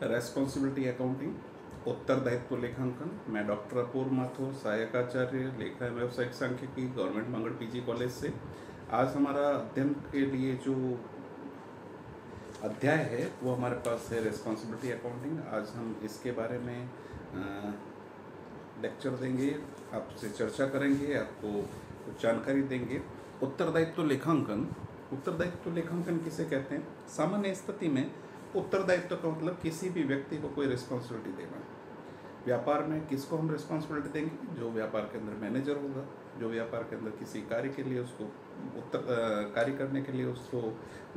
Responsibility accounting, उत्तरदायित्व लेखांकन। मैं डॉक्टर अपूर्व माथुर, सहायक आचार्य लेखा एवं व्यावसायिक सांख्यिकी, गवर्नमेंट मंगल पीजी कॉलेज से। आज हमारा अध्ययन के लिए जो अध्याय है वो हमारे पास है रेस्पॉन्सिबिलिटी अकाउंटिंग। आज हम इसके बारे में लेक्चर देंगे, आपसे चर्चा करेंगे, आपको कुछ जानकारी देंगे। उत्तरदायित्व लेखांकन। उत्तरदायित्व लेखांकन किसे कहते हैं? सामान्य स्थिति में उत्तरदायित्व का मतलब किसी भी व्यक्ति को कोई रिस्पॉन्सिबिलिटी देना। व्यापार में किसको हम रिस्पॉन्सिबिलिटी देंगे? जो व्यापार के अंदर मैनेजर होगा, जो व्यापार के अंदर किसी कार्य के लिए उसको कार्य करने के लिए उसको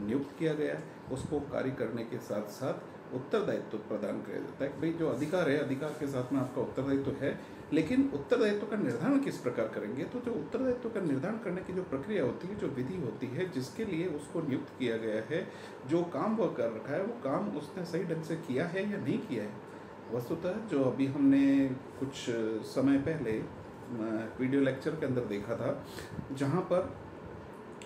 नियुक्त किया गया है, उसको कार्य करने के साथ साथ उत्तरदायित्व प्रदान किया जाता है। भाई जो अधिकार है, अधिकार के साथ में आपका उत्तरदायित्व है, लेकिन उत्तरदायित्व का निर्धारण किस प्रकार करेंगे? तो जो उत्तरदायित्व का निर्धारण करने की जो प्रक्रिया होती है, जो विधि होती है, जिसके लिए उसको नियुक्त किया गया है, जो काम वह कर रखा है, वो काम उसने सही ढंग से किया है या नहीं किया है। वस्तुतः जो अभी हमने कुछ समय पहले वीडियो लेक्चर के अंदर देखा था, जहाँ पर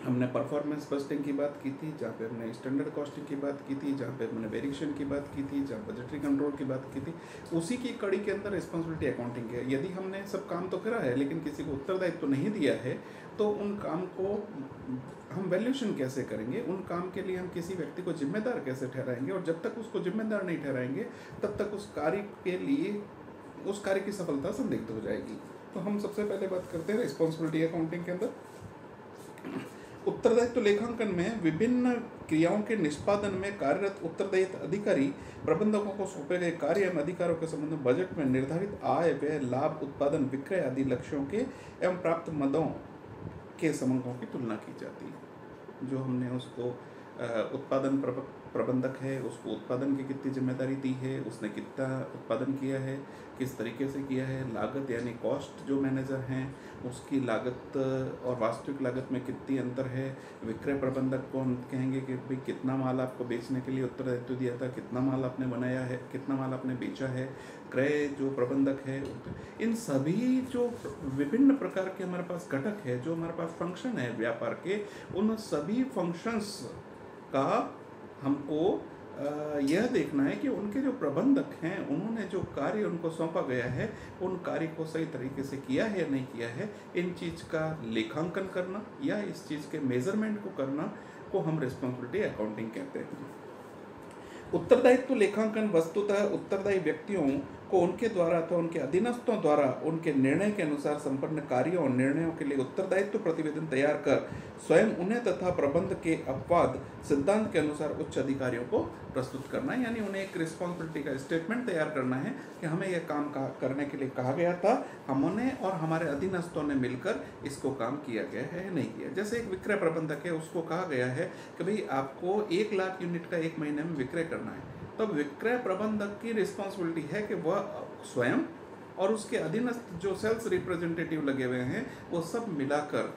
हमने परफॉर्मेंस बस्टिंग की बात की थी, जहाँ पे हमने स्टैंडर्ड कॉस्टिंग की बात की थी, जहाँ पे हमने वेरिएशन की बात की थी, जहाँ बजटरी कंट्रोल की बात की थी, उसी की कड़ी के अंदर रिस्पॉन्सिबिलिटी अकाउंटिंग है। यदि हमने सब काम तो करा है लेकिन किसी को उत्तरदायित्व तो नहीं दिया है, तो उन काम को हम वैल्यूएशन कैसे करेंगे? उन काम के लिए हम किसी व्यक्ति को जिम्मेदार कैसे ठहराएंगे? और जब तक उसको जिम्मेदार नहीं ठहराएंगे तब तक उस कार्य के लिए, उस कार्य की सफलता संदिग्ध हो जाएगी। तो हम सबसे पहले बात करते हैं रिस्पॉन्सिबिलिटी अकाउंटिंग के अंदर। उत्तरदायित्व लेखांकन में विभिन्न क्रियाओं के निष्पादन में कार्यरत उत्तरदायित्व अधिकारी प्रबंधकों को सौंपे गए कार्य एवं अधिकारों के संबंध में बजट में निर्धारित आय, व्यय, लाभ, उत्पादन, विक्रय आदि लक्ष्यों के एवं प्राप्त मदों के समंकों की तुलना की जाती है। जो हमने उसको उत्पादन प्रबंधक है, उसको उत्पादन की कितनी जिम्मेदारी दी है, उसने कितना उत्पादन किया है, किस तरीके से किया है, लागत यानी कॉस्ट जो मैनेजर हैं उसकी लागत और वास्तविक लागत में कितनी अंतर है। विक्रय प्रबंधक को हम कहेंगे कि भाई कितना माल आपको बेचने के लिए उत्तरदायित्व दिया था, कितना माल आपने बनाया है, कितना माल आपने बेचा है। क्रय जो प्रबंधक है, इन सभी जो विभिन्न प्रकार के हमारे पास घटक है, जो हमारे पास फंक्शन है व्यापार के, उन सभी फंक्शंस का हमको यह देखना है कि उनके जो प्रबंधक हैं उन्होंने जो कार्य उनको सौंपा गया है उन कार्य को सही तरीके से किया है या नहीं किया है। इन चीज़ का लेखांकन करना या इस चीज़ के मेजरमेंट को करना को हम रिस्पॉन्सिबिलिटी अकाउंटिंग कहते हैं। उत्तरदायित्व लेखांकन वस्तुतः उत्तरदायी व्यक्तियों को उनके द्वारा अथवा उनके अधीनस्थों द्वारा उनके निर्णय के अनुसार संपन्न कार्यों और निर्णयों के लिए उत्तरदायित्व प्रतिवेदन तैयार कर स्वयं उन्हें तथा प्रबंध के अपवाद सिद्धांत के अनुसार उच्च अधिकारियों को प्रस्तुत करना है। यानी उन्हें एक रिस्पॉन्सिबिलिटी का स्टेटमेंट तैयार करना है कि हमें यह काम करने के लिए कहा गया था, हमने और हमारे अधीनस्थों ने मिलकर इसको काम किया गया है या नहीं किया। जैसे एक विक्रय प्रबंधक है, उसको कहा गया है कि भाई आपको 1 लाख यूनिट का 1 महीने में विक्रय करना है, तो विक्रय प्रबंधक की रिस्पॉन्सिबिलिटी है कि वह स्वयं और उसके अधीनस्थ जो सेल्स रिप्रेजेंटेटिव लगे हुए हैं वो सब मिलाकर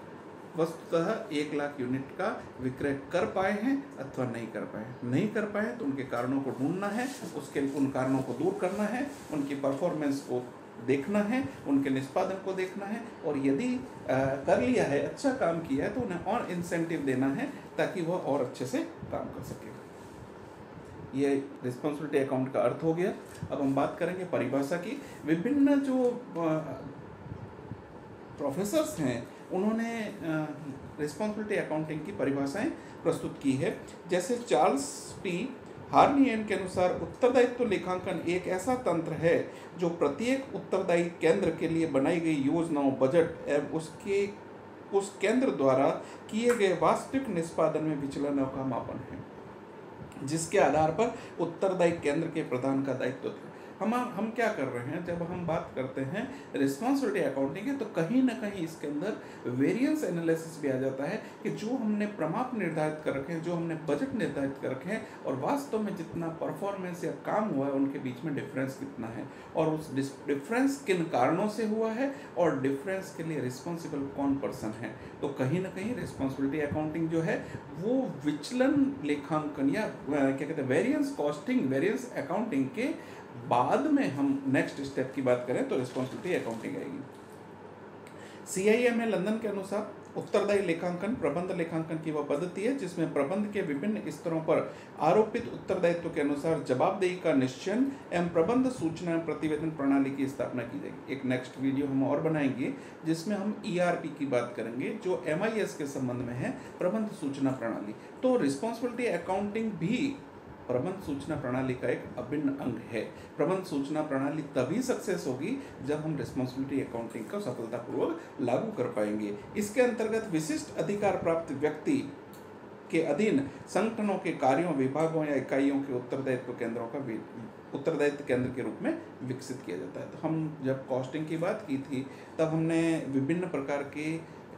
वस्तुतः 1 लाख यूनिट का विक्रय कर पाए हैं अथवा नहीं कर पाए। नहीं कर पाए तो उनके कारणों को ढूंढना है, उसके उन कारणों को दूर करना है, उनकी परफॉर्मेंस को देखना है, उनके निष्पादन को देखना है, और यदि कर लिया है, अच्छा काम किया है, तो उन्हें और इंसेंटिव देना है ताकि वह और अच्छे से काम कर सके। ये रिस्पॉन्सिबिलिटी अकाउंट का अर्थ हो गया। अब हम बात करेंगे परिभाषा की। विभिन्न जो प्रोफेसर्स हैं उन्होंने रिस्पॉन्सिबिलिटी अकाउंटिंग की परिभाषाएं प्रस्तुत की है। जैसे चार्ल्स टी हार्नियन के अनुसार उत्तरदायित्व लेखांकन एक ऐसा तंत्र है जो प्रत्येक उत्तरदायी केंद्र के लिए बनाई गई योजनाओं, बजट एवं उस केंद्र द्वारा किए गए वास्तविक निष्पादन में विचलनों का मापन है, जिसके आधार पर उत्तरदायी केंद्र के प्रधान का दायित्व था। हम क्या कर रहे हैं, जब हम बात करते हैं रिस्पॉन्सिबिलिटी अकाउंटिंग है, तो कहीं ना कहीं इसके अंदर वेरिएंस एनालिसिस भी आ जाता है कि जो हमने प्रमाप निर्धारित कर रखे हैं, जो हमने बजट निर्धारित कर रखे हैं, और वास्तव में जितना परफॉर्मेंस या काम हुआ है उनके बीच में डिफरेंस कितना है, और उस डिफरेंस किन कारणों से हुआ है, और डिफरेंस के लिए रिस्पॉन्सिबल कौन पर्सन है। तो कहीं ना कहीं रिस्पॉन्सिबिलिटी अकाउंटिंग जो है वो विचलन लेखांकन या क्या कहते हैं वेरिएंस कॉस्टिंग, वेरिएंस अकाउंटिंग के बाद में हम नेक्स्ट स्टेप की बात करें तो रिस्पॉन्सिबिलिटी अकाउंटिंग आएगी। CIMA लंदन के अनुसार उत्तरदायी लेखांकन प्रबंध लेखांकन की वह पद्धति है जिसमें प्रबंध के विभिन्न स्तरों पर आरोपित उत्तरदायित्व के अनुसार जवाबदेही का निश्चयन एवं प्रबंध सूचना एवं प्रतिवेदन प्रणाली की स्थापना की जाएगी। एक नेक्स्ट वीडियो हम और बनाएंगे जिसमें हम ERP की बात करेंगे जो MIS के संबंध में है, प्रबंध सूचना प्रणाली। तो रिस्पॉन्सिबिलिटी अकाउंटिंग भी प्रबंध सूचना प्रणाली का एक अभिन्न अंग है। प्रबंध सूचना प्रणाली तभी सक्सेस होगी जब हम रिस्पॉन्सिबिलिटी अकाउंटिंग को सफलतापूर्वक लागू कर पाएंगे। इसके अंतर्गत विशिष्ट अधिकार प्राप्त व्यक्ति के अधीन संगठनों के कार्यों, विभागों या इकाइयों के उत्तरदायित्व केंद्रों का उत्तरदायित्व केंद्र के रूप में विकसित किया जाता है। तो हम जब कॉस्टिंग की बात की थी तब हमने विभिन्न प्रकार के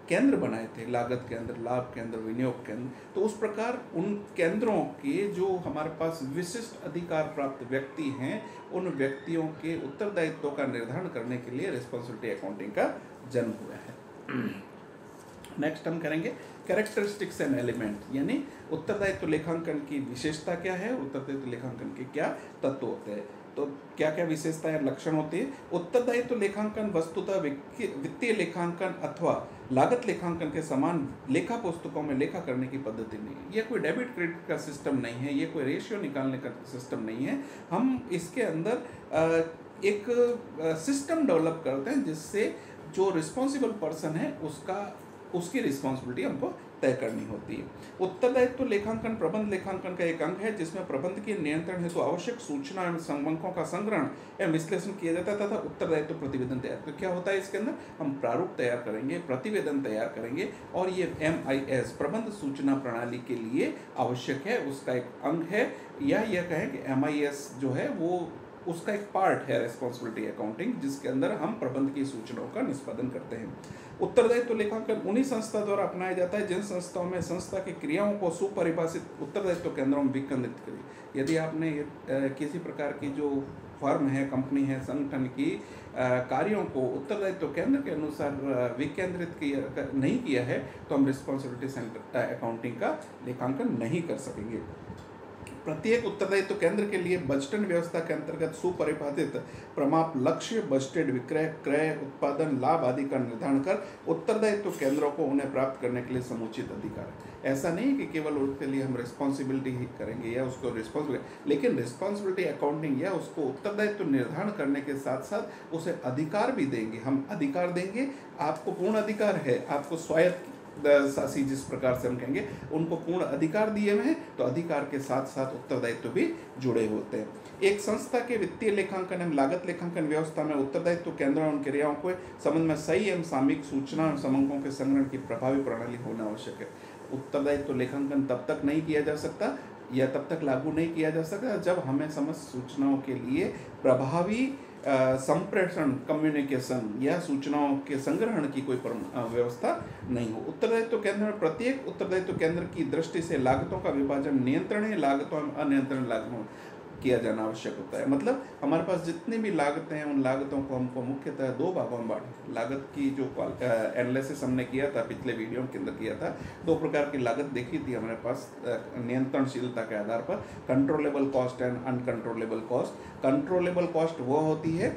केंद्र बनाए थे, लागत केंद्र, लाभ केंद्र, विनियोग केंद्र। तो उस प्रकार उन केंद्रों के जो हमारे पास विशिष्ट अधिकार प्राप्त व्यक्ति हैं, उन व्यक्तियों के उत्तरदायित्व का निर्धारण करने के लिए रिस्पॉन्सिबिलिटी अकाउंटिंग का जन्म हुआ है। नेक्स्ट हम करेंगे कैरेक्टरिस्टिक्स एंड एलिमेंट, यानी उत्तरदायित्व लेखांकन की विशेषता क्या है, उत्तरदायित्व लेखांकन के क्या तत्व होते हैं। तो क्या क्या विशेषताएं लक्षण होती है। उत्तरदायित्व लेखांकन वस्तुतः वित्तीय लेखांकन अथवा लागत लेखांकन के समान लेखा पुस्तकों में लेखा करने की पद्धति नहीं है। यह कोई डेबिट क्रेडिट का सिस्टम नहीं है, ये कोई रेशियो निकालने का सिस्टम नहीं है। हम इसके अंदर एक सिस्टम डेवलप करते हैं जिससे जो रिस्पॉन्सिबल पर्सन है उसकी रिस्पॉन्सिबिलिटी हमको तय करनी होती है। उत्तरदायित्व लेखांकन प्रबंध लेखांकन का एक अंग है जिसमें प्रबंध के नियंत्रण हेतु आवश्यक सूचना एवं संबंधों का संग्रहण एवं विश्लेषण किया जाता है तथा उत्तरदायित्व प्रतिवेदन तैयार। तो क्या होता है इसके अंदर, हम प्रारूप तैयार करेंगे, प्रतिवेदन तैयार करेंगे और ये MIS प्रबंध सूचना प्रणाली के लिए आवश्यक है, उसका एक अंग है। या यह कहें कि MIS जो है वो उसका एक पार्ट है रिस्पॉन्सिबिलिटी अकाउंटिंग, जिसके अंदर हम प्रबंध की सूचनाओं का निष्पादन करते हैं। उत्तरदायित्व लेखांकन उन्हीं संस्था द्वारा अपनाया जाता है जिन संस्थाओं में संस्था की क्रियाओं को सुपरिभाषित उत्तरदायित्व केंद्रों में विकेंद्रित करी। यदि आपने किसी प्रकार की जो फर्म है, कंपनी है, संगठन की कार्यों को उत्तरदायित्व केंद्र के अनुसार विकेंद्रित नहीं किया है तो हम रिस्पॉन्सिबिलिटी अकाउंटिंग का लेखांकन नहीं कर सकेंगे। प्रत्येक उत्तरदायित्व केंद्र के लिए बजटन व्यवस्था के अंतर्गत सुपरिभाषित प्रमाप लक्ष्य, बजटेड विक्रय, क्रय, उत्पादन, लाभ आदि का निर्धारण कर उत्तरदायित्व केंद्रों को उन्हें प्राप्त करने के लिए समुचित अधिकार है। ऐसा नहीं कि केवल उसके लिए हम रिस्पॉन्सिबिलिटी ही करेंगे या उसको रिस्पॉन्सिबिलिटी, लेकिन रिस्पॉन्सिबिलिटी अकाउंटिंग या उसको उत्तरदायित्व निर्धारण करने के साथ साथ उसे अधिकार भी देंगे। हम अधिकार देंगे, आपको पूर्ण अधिकार है, आपको स्वायत्त शासी जिस प्रकार से हम कहेंगे उनको पूर्ण अधिकार दिए हुए हैं, तो अधिकार के साथ साथ उत्तरदायित्व भी जुड़े होते हैं। एक संस्था के वित्तीय लेखांकन एवं लागत लेखांकन व्यवस्था में उत्तरदायित्व केंद्रों एवं क्रियाओं के संबंध में सही एवं सामयिक सूचना और समंकों के संग्रहण की प्रभावी प्रणाली होना आवश्यक है। उत्तरदायित्व लेखांकन तब तक नहीं किया जा सकता या तब तक लागू नहीं किया जा सकता जब हमें समस्त सूचनाओं के लिए प्रभावी संप्रेषण, कम्युनिकेशन या सूचनाओं के संग्रहण की कोई व्यवस्था नहीं हो। उत्तरदायित्व केंद्र में प्रत्येक उत्तरदायित्व केंद्र की दृष्टि से लागतों का विभाजन नियंत्रणीय लागतों और अनियंत्रणीय लागतों किया जाना आवश्यक होता है। मतलब हमारे पास जितनी भी लागतें हैं उन लागतों को हमको मुख्यतः दो भागों में बांटें। लागत की जो एनालिसिस हमने किया था, पिछले वीडियो के अंदर किया था, दो प्रकार की लागत देखी थी हमारे पास नियंत्रणशीलता के आधार पर, controllable cost and uncontrollable cost. Controllable cost वो होती है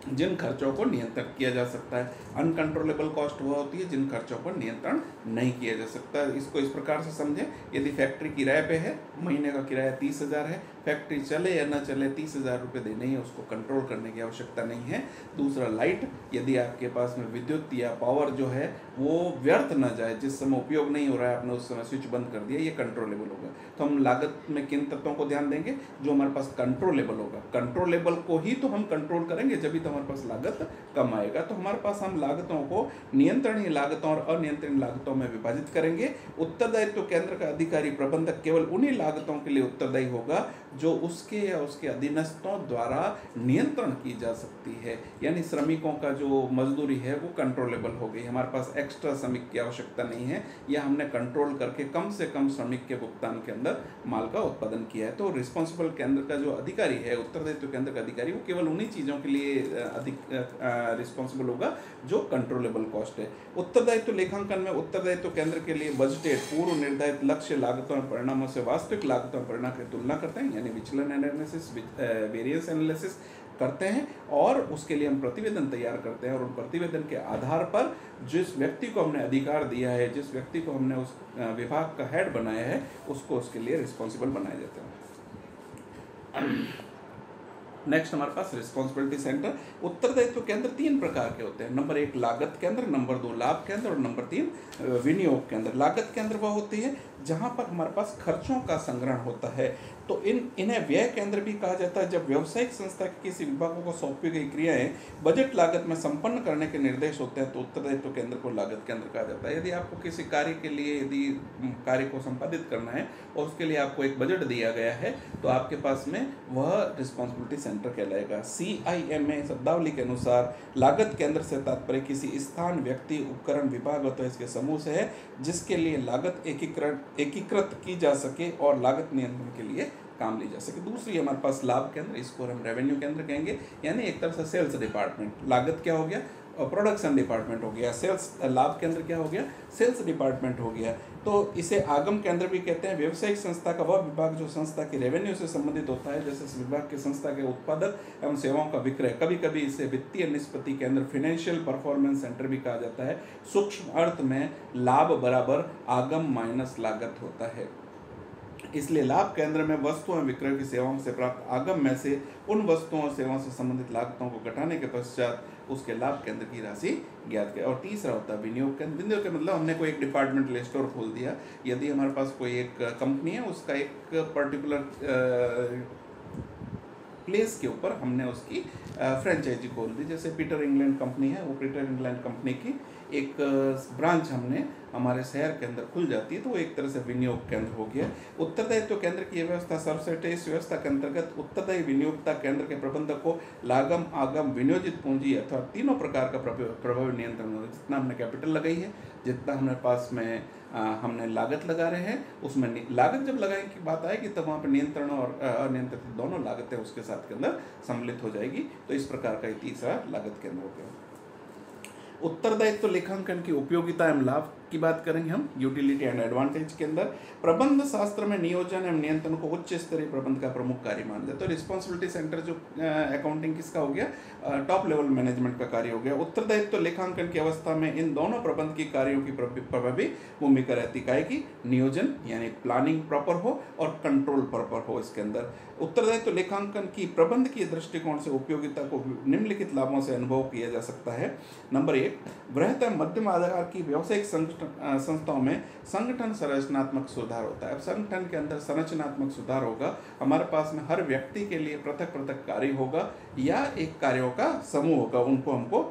जिन खर्चों को नियंत्रित किया जा सकता है, अनकंट्रोलेबल कॉस्ट वो होती है जिन खर्चों पर नियंत्रण नहीं किया जा सकता। इसको इस प्रकार से समझें, यदि फैक्ट्री किराए पे है, महीने का किराया 30,000 है, फैक्ट्री चले या ना चले 30,000 रुपये देने ही, उसको कंट्रोल करने की आवश्यकता नहीं है। दूसरा, लाइट, यदि आपके पास में विद्युत या पावर जो है वो व्यर्थ ना जाए, जिस समय उपयोग नहीं हो रहा है आपने उस समय स्विच बंद कर दिया, ये कंट्रोलेबल होगा। तो हम लागत में किन तत्वों को ध्यान देंगे, जो हमारे पास कंट्रोलेबल होगा। कंट्रोलेबल को ही तो हम कंट्रोल करेंगे जब भी तो हमारे पास लागत कम आएगा। तो हमारे पास हम लागतों को नियंत्रणीय लागतों और अनियंत्रणीय लागतों में विभाजित करेंगे। उत्तरदायित्व केंद्र का अधिकारी प्रबंधक केवल उन्हीं लागतों के लिए उत्तरदायी होगा जो उसके या उसके अधीनस्थों द्वारा नियंत्रण की जा सकती है। यानी श्रमिकों का जो मजदूरी है वो कंट्रोलेबल हो गई, हमारे पास एक्स्ट्रा श्रमिक की आवश्यकता नहीं है, या हमने कंट्रोल करके कम से कम श्रमिक के भुगतान के अंदर माल का उत्पादन किया है। तो रिस्पॉन्सिबल केंद्र का जो अधिकारी है, उत्तरदायित्व केंद्र का अधिकारी, वो केवल उन्हीं चीज़ों के लिए अधिक रिस्पॉन्सिबल होगा जो कंट्रोलेबल कॉस्ट है। उत्तरदायित्व लेखांकन में उत्तरदायित्व केंद्र के लिए बजटेड पूर्व निर्धारित लक्ष्य लागतों और परिणामों से वास्तविक लागतों और परिणाम की तुलना करते हैं, यानी यानी विचलन एनालिसिस, वेरिएंस एनालिसिस करते हैं और उसके लिए हम प्रतिवेदन तैयार करते हैं और उन प्रतिवेदन के आधार पर जिस व्यक्ति को हमने अधिकार दिया है, जिस व्यक्ति को हमने उस विभाग का हेड बनाया है, उसको उसके लिए रिस्पॉन्सिबल बनाए जाते हैं। नेक्स्ट हमारे पास रिस्पॉन्सिबिलिटी सेंटर। उत्तरदायित्व केंद्र 3 प्रकार के होते हैं। नंबर 1 लागत केंद्र, नंबर 2 लाभ केंद्र और नंबर 3 विनियोग केंद्र। लागत केंद्र वह होती है जहां पर हमारे पास खर्चों का संग्रहण होता है, तो इन्हें व्यय केंद्र भी कहा जाता है। जब व्यावसायिक संस्था के किसी विभागों को सौंपी गई क्रियाएं बजट लागत में संपन्न करने के निर्देश होते हैं तो उत्तरदायित्व केंद्र को लागत केंद्र कहा जाता है। यदि आपको किसी कार्य के लिए यदि कार्य को संपादित करना है और उसके लिए आपको एक बजट दिया गया है तो आपके पास में वह रिस्पॉन्सिबिलिटी सेंटर कहलाएगा। CIMA शब्दावली के अनुसार लागत केंद्र से तात्पर्य किसी स्थान, व्यक्ति, उपकरण, विभाग अथवा इसके समूह से है जिसके लिए लागत एकीकृत की जा सके और लागत नियंत्रण के लिए काम ली जा सके। दूसरी हमारे पास लाभ केंद्र, इसको हम रेवेन्यू केंद्र कहेंगे, यानी एक तरह से सेल्स डिपार्टमेंट। लागत क्या हो गया? प्रोडक्शन डिपार्टमेंट हो गया। सेल्स लाभ केंद्र क्या हो गया? सेल्स डिपार्टमेंट हो गया। तो इसे आगम केंद्र भी कहते हैं। व्यावसायिक संस्था का वह विभाग जो संस्था की रेवेन्यू से संबंधित होता है, जैसे इस विभाग के संस्था के उत्पादक एवं सेवाओं का विक्रय। कभी कभी इसे वित्तीय निष्पत्ति केंद्र, फाइनेंशियल परफॉर्मेंस सेंटर भी कहा जाता है। सूक्ष्म अर्थ में लाभ बराबर आगम माइनस लागत होता है। इसलिए लाभ केंद्र में वस्तुओं एवं विक्रय की सेवाओं से प्राप्त आगम में से उन वस्तुओं और सेवाओं से संबंधित लागतों को घटाने के पश्चात उसके लाभ केंद्र की राशि ज्ञात करें। और तीसरा होता है विनियोग केंद्र। विनियोग का मतलब हमने कोई एक डिपार्टमेंटल स्टोर खोल दिया। यदि हमारे पास कोई एक कंपनी है, उसका एक पर्टिकुलर प्लेस के ऊपर हमने उसकी फ्रेंचाइजी खोल दी। जैसे पीटर इंग्लैंड कंपनी है, वो पीटर इंग्लैंड कंपनी की एक ब्रांच हमने हमारे शहर के अंदर खुल जाती है, तो वो एक तरह से विनियोग केंद्र हो गया। उत्तरदायित्व केंद्र की व्यवस्था सर्वश्रेष्ठ है। इस व्यवस्था के अंतर्गत उत्तरदायी विनियोक्ता केंद्र के प्रबंधक को लागम, आगम, विनियोजित पूंजी अथवा तीनों प्रकार का प्रभावी नियंत्रण होता है। जितना हमने कैपिटल लगाई है, जितना हमारे पास में हमने लागत लगा रहे हैं, उसमें लागत जब लगाने की बात आएगी तब वहाँ पर नियंत्रण और अनियंत्रित दोनों लागतें उसके साथ के अंदर सम्मिलित हो जाएगी। तो इस प्रकार का तीसरा लागत केंद्र हो गया। उत्तरदायित्व लेखांकन की उपयोगिता एवं लाभ की बात करेंगे हम यूटिलिटी एंड एडवांटेज के अंदर। प्रबंध शास्त्र में नियोजन एवं नियंत्रण को उच्च स्तरीय प्रबंध का प्रमुख कार्य माना जाता है। तो रिस्पॉन्सिबिलिटी सेंटर जो अकाउंटिंग किसका हो गया? टॉप लेवल मैनेजमेंट का कार्य हो गया। उत्तरदायित्व लेखांकन की अवस्था में इन दोनों प्रबंध की कार्यों की प्रभावी भूमिका रहती है कि नियोजन यानी प्लानिंग प्रॉपर हो और कंट्रोल प्रॉपर हो। इसके अंदर उत्तरदायित्व लेखांकन की प्रबंध की दृष्टिकोण से उपयोगिता को निम्नलिखित लाभों से अनुभव किया जा सकता है। नंबर 1, बृहत मध्यम आधार की व्यावसायिक संस्थाओं में संगठन संरचनात्मक सुधार होता है। अब संगठन के अंदर संरचनात्मक सुधार होगा, हमारे पास में हर व्यक्ति के लिए पृथक पृथक कार्य होगा या एक कार्यों का समूह होगा, उनको हमको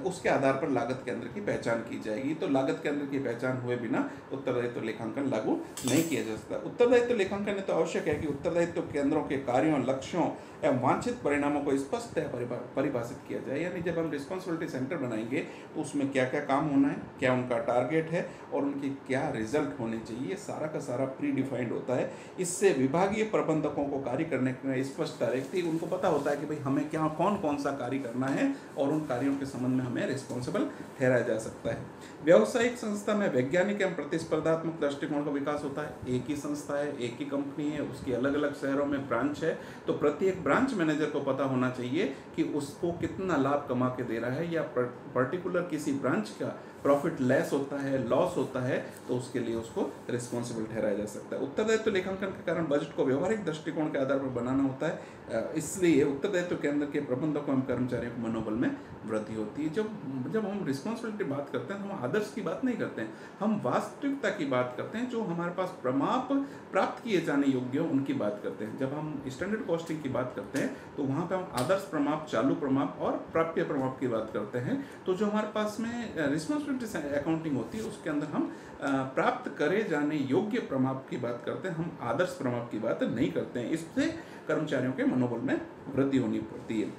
उसके आधार पर लागत केंद्र की पहचान की जाएगी। तो लागत केंद्र की पहचान हुए बिना उत्तरदायित्व लेखांकन लागू नहीं किया जा सकता। उत्तरदायित्व लेखांकन तो आवश्यक है कि उत्तरदायित्व केंद्रों के कार्यों, लक्ष्यों एवं वांछित परिणामों को स्पष्टतः परिभाषित किया जाए। यानी जब हम रिस्पॉन्सिबिलिटी सेंटर बनाएंगे तो उसमें क्या क्या काम होना है, क्या उनका टारगेट है और उनकी क्या रिजल्ट होने चाहिए, ये सारा का सारा प्री डिफाइंड होता है। इससे विभागीय प्रबंधकों को कार्य करने में स्पष्टता रहती है। उनको पता होता है कि भाई हमें क्या कौन सा कार्य करना है और उन कार्यों के संबंध में हमें रिस्पॉन्सिबल ठहराया जा सकता है। व्यावसायिक संस्था में वैज्ञानिक एवं प्रतिस्पर्धात्मक दृष्टिकोण का विकास होता है। एक ही संस्था है, एक ही कंपनी है, उसकी अलग अलग शहरों में ब्रांच है, तो प्रत्येक ब्रांच मैनेजर को पता होना चाहिए कि उसको कितना लाभ कमा के दे रहा है, या पर्टिकुलर किसी ब्रांच का प्रॉफिट लेस होता है, लॉस होता है, तो उसके लिए उसको रिस्पॉन्सिबल ठहराया जा सकता है। उत्तरदायित्व लेखांकन के कारण बजट को व्यवहारिक दृष्टिकोण के आधार पर बनाना होता है। इसलिए उत्तरदायित्व केंद्र के प्रबंधकों एवं कर्मचारियों के मनोबल में वृद्धि होती है। जब हम रिस्पॉन्सिबिलिटी बात करते हैं तो हम आदर्श की बात नहीं करते हैं, हम वास्तविकता की बात करते हैं। जो हमारे पास प्रमाप प्राप्त किए जाने योग्य हो उनकी बात करते हैं। जब हम स्टैंडर्ड कॉस्टिंग की बात करते हैं तो वहाँ पे हम आदर्श प्रमाप, चालू प्रमाप और प्राप्य प्रमाप की बात करते हैं। तो जो हमारे पास में रिस्पॉन्सिबिलिटी अकाउंटिंग होती है उसके अंदर हम प्राप्त करे जाने योग्य प्रमाप की बात करते हैं, हम आदर्श प्रमाप की बात नहीं करते हैं। इससे कर्मचारियों के मनोबल में वृद्धि होनी पड़ती है।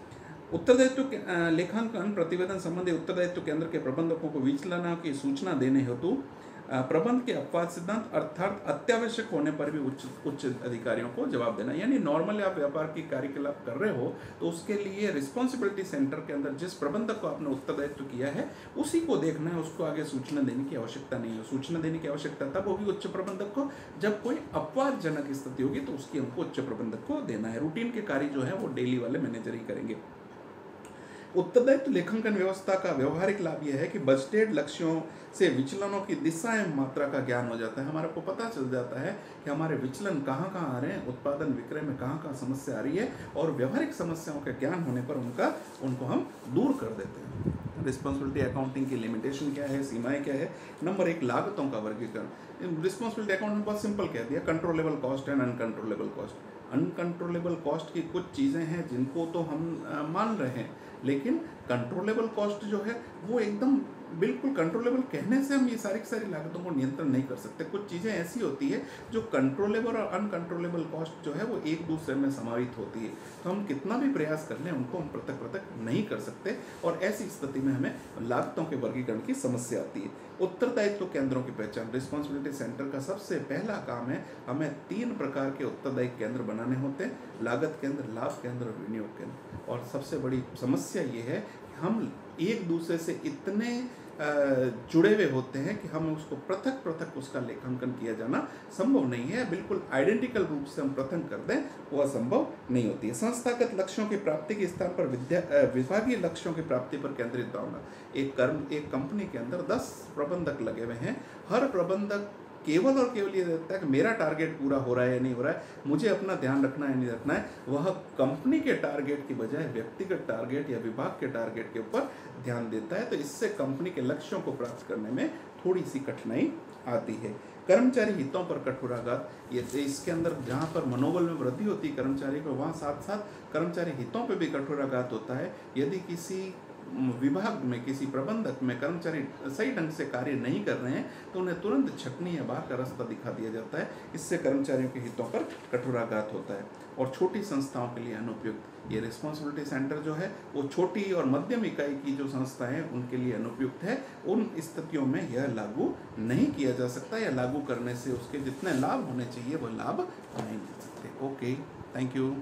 उत्तरदायित्व लेखांकन प्रतिवेदन संबंधी उत्तरदायित्व केंद्र के प्रबंधकों को विचलनों की सूचना देने हेतु प्रबंध के अपवाद सिद्धांत अर्थात अत्यावश्यक होने पर भी उच्च अधिकारियों को जवाब देना। यानी नॉर्मली आप व्यापार की कार्यकलाप कर रहे हो तो उसके लिए रिस्पॉन्सिबिलिटी सेंटर के अंदर जिस प्रबंधक को आपने उत्तरदायित्व किया है उसी को देखना है, उसको आगे सूचना देने की आवश्यकता नहीं है। सूचना देने की आवश्यकता तब होगी उच्च प्रबंधक को जब कोई अपवादजनक स्थिति होगी, तो उसकी हमको उच्च प्रबंधक को देना है। रूटीन के कार्य जो है वो डेली वाले मैनेजर ही करेंगे। उत्तरदायित्व लेखांकन व्यवस्था का व्यवहारिक लाभ यह है कि बजटेड लक्ष्यों से विचलनों की दिशा एवं मात्रा का ज्ञान हो जाता है। हमारे को पता चल जाता है कि हमारे विचलन कहाँ कहाँ आ रहे हैं, उत्पादन विक्रय में कहाँ कहाँ समस्या आ रही है, और व्यवहारिक समस्याओं का ज्ञान होने पर उनको हम दूर कर देते हैं। रिस्पॉन्सिबिलिटी अकाउंटिंग की लिमिटेशन क्या है, सीमाएं क्या है। नंबर 1, लागतों का वर्गीकरण। रिस्पॉन्सिबिलिटी अकाउंट में बहुत सिंपल कह दिया, controllable cost and uncontrollable cost. Uncontrollable cost की कुछ चीज़ें हैं जिनको तो हम मान रहे हैं, लेकिन कंट्रोलेबल कॉस्ट जो है वो एकदम बिल्कुल कंट्रोलेबल कहने से हम ये सारी की सारी लागतों को नियंत्रण नहीं कर सकते। कुछ चीज़ें ऐसी होती है जो कंट्रोलेबल और अनकंट्रोलेबल कॉस्ट जो है वो एक दूसरे में समावित होती है, तो हम कितना भी प्रयास कर लें उनको हम पृथक पृथक नहीं कर सकते, और ऐसी स्थिति में हमें लागतों के वर्गीकरण की समस्या आती है। उत्तरदायित्व केंद्रों की पहचान। रिस्पॉन्सिबिलिटी सेंटर का सबसे पहला काम है हमें 3 प्रकार के उत्तरदायी केंद्र बनाने होते हैं, लागत केंद्र, लाभ केंद्र और विनियोग केंद्र। और सबसे बड़ी समस्या ये है कि हम एक दूसरे से इतने जुड़े हुए होते हैं कि हम उसको पृथक पृथक उसका लेखांकन किया जाना संभव नहीं है। बिल्कुल आइडेंटिकल रूप से हम पृथक कर दें वह संभव नहीं होती है। संस्थागत लक्ष्यों की प्राप्ति के स्थान पर विभागीय लक्ष्यों की प्राप्ति पर केंद्रित होना। एक कंपनी के अंदर 10 प्रबंधक लगे हुए हैं, हर प्रबंधक केवल और केवल ये देखता है कि मेरा टारगेट पूरा हो रहा है या नहीं हो रहा है, मुझे अपना ध्यान रखना है नहीं रखना है। वह कंपनी के टारगेट की बजाय व्यक्तिगत टारगेट या विभाग के टारगेट के ऊपर ध्यान देता है, तो इससे कंपनी के लक्ष्यों को प्राप्त करने में थोड़ी सी कठिनाई आती है। कर्मचारी हितों पर कठोराघात। ये इसके अंदर जहाँ पर मनोबल में वृद्धि होती है कर्मचारी को, वहाँ साथ साथ कर्मचारी हितों पर भी कठोराघात होता है। यदि किसी विभाग में, किसी प्रबंधक में कर्मचारी सही ढंग से कार्य नहीं कर रहे हैं तो उन्हें तुरंत छटनी या बाहर का रास्ता दिखा दिया जाता है। इससे कर्मचारियों के हितों पर कठोराघात होता है। और छोटी संस्थाओं के लिए अनुपयुक्त। ये रिस्पॉन्सिबिलिटी सेंटर जो है वो छोटी और मध्यम इकाई की जो संस्थाएं हैं उनके लिए अनुपयुक्त है। उन स्थितियों में यह लागू नहीं किया जा सकता, या लागू करने से उसके जितने लाभ होने चाहिए वह लाभ नहीं मिल सकते। Okay, thank you.